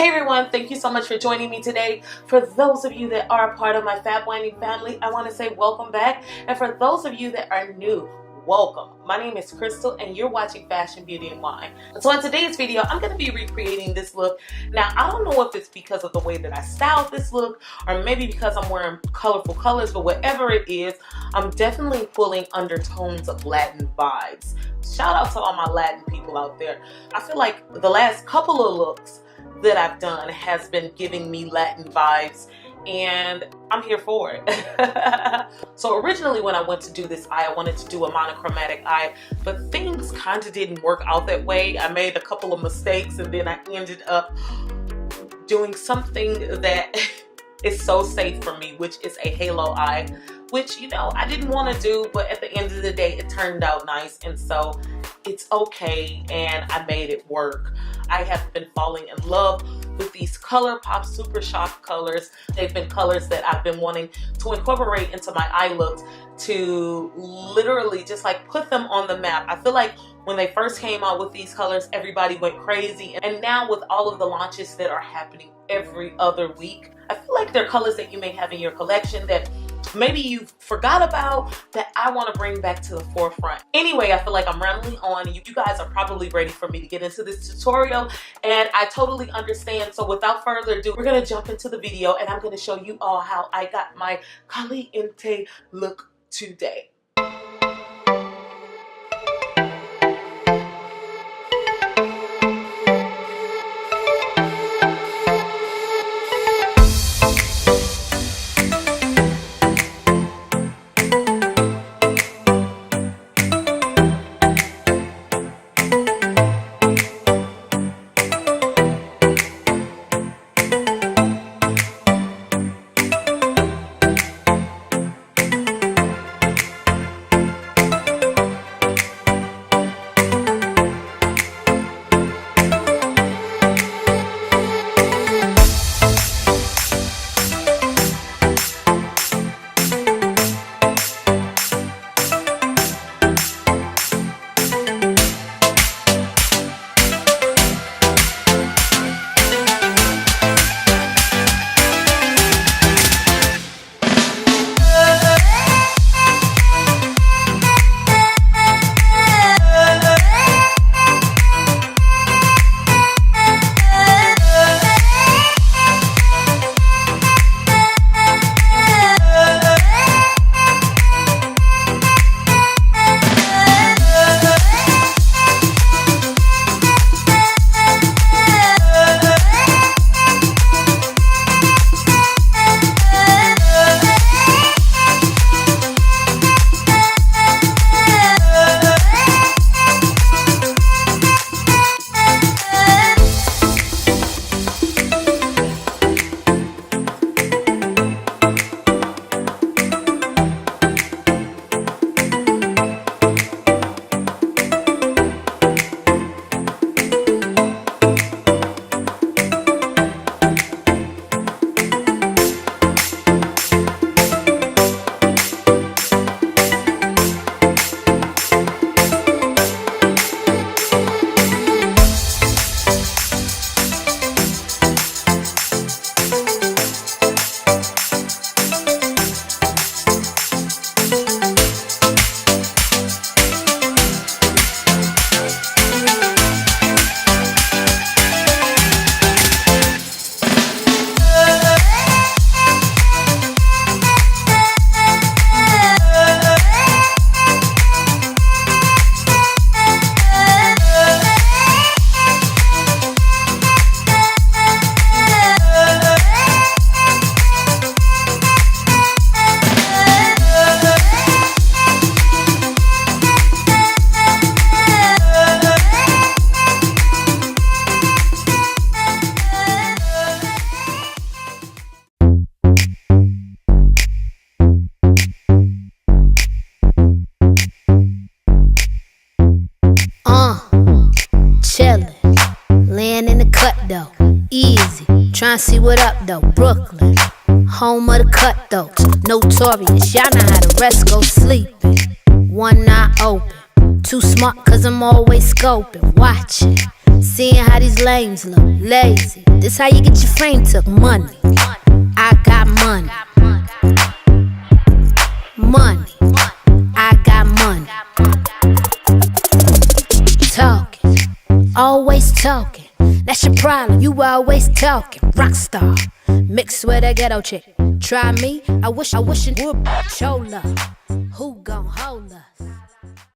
Hey everyone, thank you so much for joining me today. For those of you that are a part of my Fab Winding family, I want to say welcome back. And for those of you that are new, welcome. My name is Crystal and you're watching Fashion, Beauty, and Wine. So in today's video, I'm going to be recreating this look. Now, I don't know if it's because of the way that I styled this look or maybe because I'm wearing colorful colors, but whatever it is, I'm definitely pulling undertones of Latin vibes. Shout out to all my Latin people out there. I feel like the last couple of looks that I've done has been giving me Latin vibes and I'm here for it. So originally when I went to do this eye, I wanted to do a monochromatic eye, but things kind of didn't work out that way. I made a couple of mistakes and then I ended up doing something that is so safe for me, which is a halo eye, which, you know, I didn't want to do, but at the end of the day, it turned out nice. And so it's okay. And I made it work. I have been falling in love with these ColourPop Super Shock colors. They've been colors that I've been wanting to incorporate into my eye looks to literally just like put them on the map. I feel like when they first came out with these colors, everybody went crazy. And now with all of the launches that are happening every other week, I feel like they're colors that you may have in your collection that maybe you forgot about that I want to bring back to the forefront. Anyway, I feel like I'm rambling on. You guys are probably ready for me to get into this tutorial, and I totally understand. So without further ado, we're going to jump into the video, and I'm going to show you all how I got my caliente look today. Tryna see what up though, Brooklyn, home of the cutthroats, notorious, y'all know how the rest go sleeping. One eye open, too smart cause I'm always scoping, watching. Seeing how these lames look lazy. This how you get your frame took. Money, I got money. Money, I got money. Talking, always talking. That's your problem, you always talking. Rockstar, mixed with a ghetto chick. Try me, I wish it would. Show love.